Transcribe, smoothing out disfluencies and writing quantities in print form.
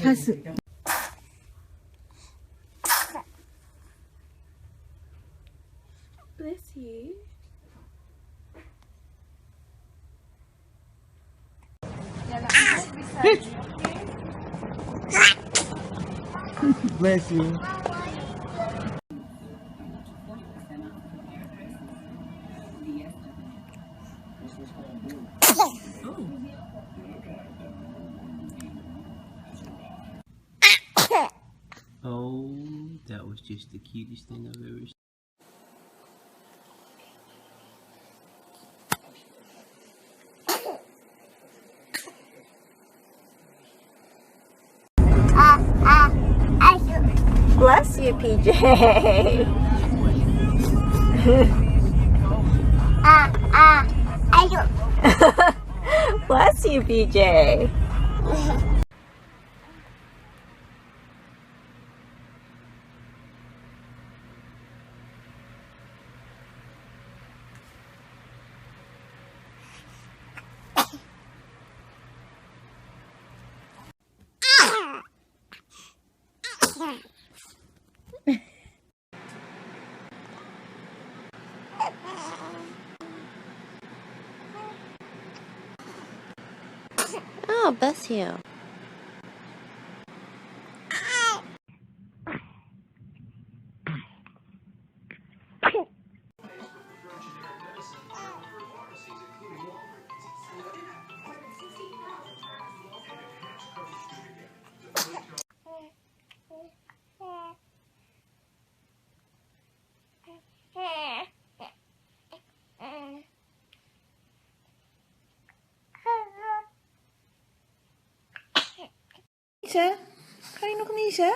他是。Bless you. Bless you. Oh, that was just the cutest thing I've ever seen. Bless you, PJ. Bless you, PJ. Oh, bless you. Niezen? Ga je nog niezen?